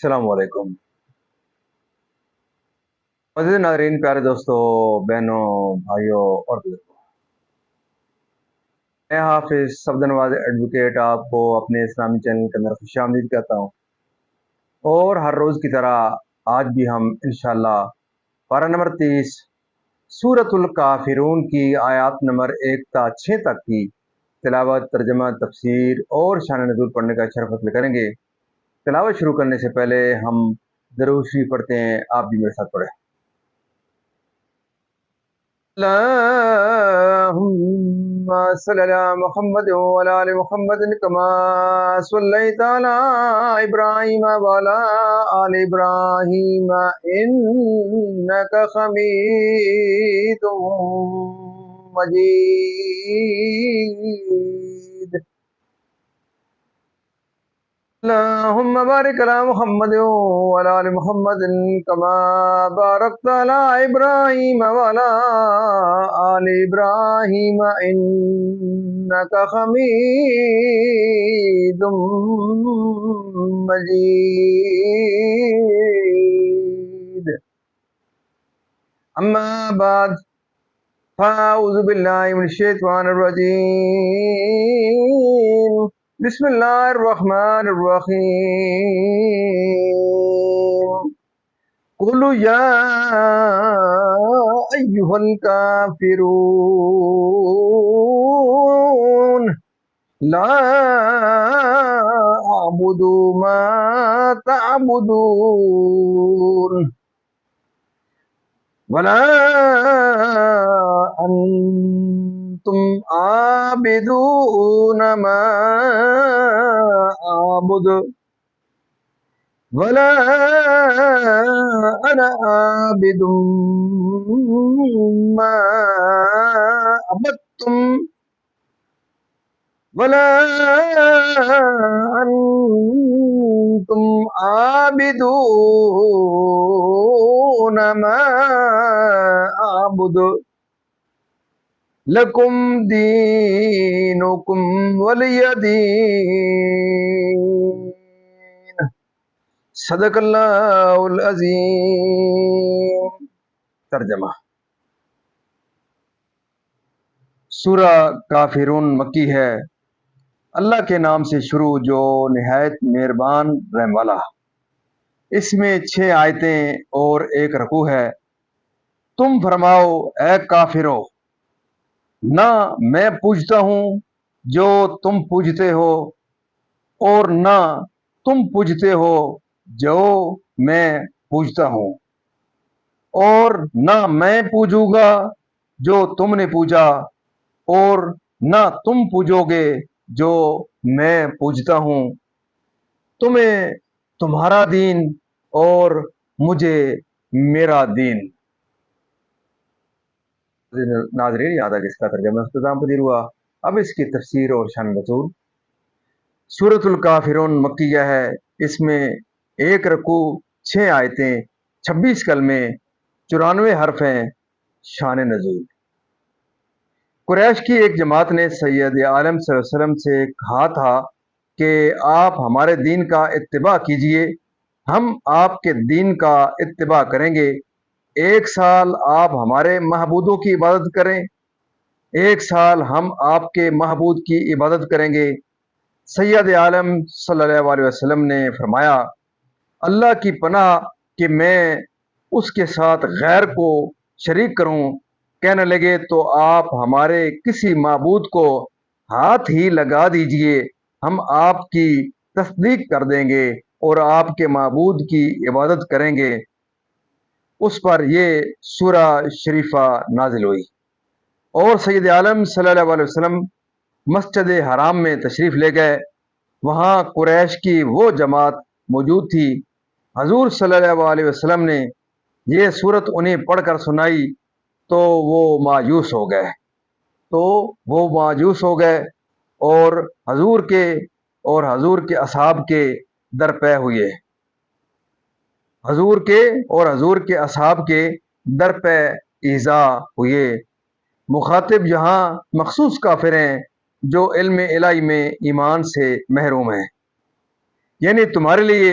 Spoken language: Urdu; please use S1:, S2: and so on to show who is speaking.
S1: السلام علیکم مزید ناظرین، پیارے دوستوں، بہنوں، بھائیوں اور بزرگوں، میں حافظ صفدر نواز ایڈوکیٹ آپ کو اپنے اسلامی چینل کے اندر خوش آمدید کہتا ہوں۔ اور ہر روز کی طرح آج بھی ہم انشاءاللہ پارہ نمبر 30 سورۃ الکافرون کی آیات نمبر 1 تا 6 تک کی تلاوت، ترجمہ، تفسیر اور شان نزول پڑھنے کا شرف حاصل کریں گے۔ تلاوت شروع کرنے سے پہلے ہم درود شریف پڑھتے ہیں، آپ بھی میرے ساتھ پڑھیں۔ اللهم صل على محمد وعلى آل محمد كما صليت على إبراهيم وعلى آل إبراهيم إنك حميد مجيد اللهم بارك على محمد وعلى آل محمد كما باركت على إبراهيم وعلى آل إبراهيم إنك حميد مجيد أما بعد فأعوذ بالله من الشيطان الرجيم بسم الله الرحمن الرحيم قل يا أيها الكافرون لا أعبد ما تعبدون ولا أنتم عابدون ما أعبد ولا أنا عابد ما عبدتم ولا أنتم عابدون ما أعبد لكم دينكم ولي دين صدق اللہ العظیم۔ ترجمہ: سورہ کافرون مکی ہے۔ اللہ کے نام سے شروع جو نہایت مہربان رحم والا۔ اس میں 6 آیتیں اور 1 رکوع ہے۔ تم فرماؤ اے کافرو، نہ میں پوجتا ہوں جو تم پوجتے ہو، اور نہ تم پوجتے ہو جو میں پوجتا ہوں، اور نہ میں پوجوں گا جو تم نے پوجا، اور نہ تم پوجو گے جو میں پوجتا ہوں۔ تمہیں تمہارا دین اور مجھے میرا دین۔ ناظرین، یاد آ کہ اس کا ترجمہ اختتام پذیر ہوا۔ اب اس کی تفسیر اور شان نزول۔ سورۃ الکافرون مکیہ ہے۔ اس میں 1 رکوع، 6 آیتیں، 26 کلمے، 94 حرف ہیں۔ شان نزول: قریش کی ایک جماعت نے سید عالم صلی اللہ علیہ وسلم سے کہا تھا کہ آپ ہمارے دین کا اتباع کیجئے، ہم آپ کے دین کا اتباع کریں گے۔ 1 سال آپ ہمارے معبودوں کی عبادت کریں، 1 سال ہم آپ کے معبود کی عبادت کریں گے۔ سید عالم صلی اللہ علیہ وسلم نے فرمایا، اللہ کی پناہ کہ میں اس کے ساتھ غیر کو شریک کروں۔ کہنے لگے تو آپ ہمارے کسی معبود کو ہاتھ ہی لگا دیجئے، ہم آپ کی تصدیق کر دیں گے اور آپ کے معبود کی عبادت کریں گے۔ اس پر یہ سورہ شریفہ نازل ہوئی، اور سید عالم صلی اللہ علیہ وسلم مسجد حرام میں تشریف لے گئے۔ وہاں قریش کی وہ جماعت موجود تھی۔ حضور صلی اللہ علیہ وسلم نے یہ صورت انہیں پڑھ کر سنائی تو وہ مایوس ہو گئے اور حضور کے اصحاب کے در پہ ہوئے۔ حضور کے اصحاب کے در پہ ایذا ہوئے۔ مخاطب یہاں مخصوص کافر ہیں جو علم الہی میں ایمان سے محروم ہیں، یعنی تمہارے لیے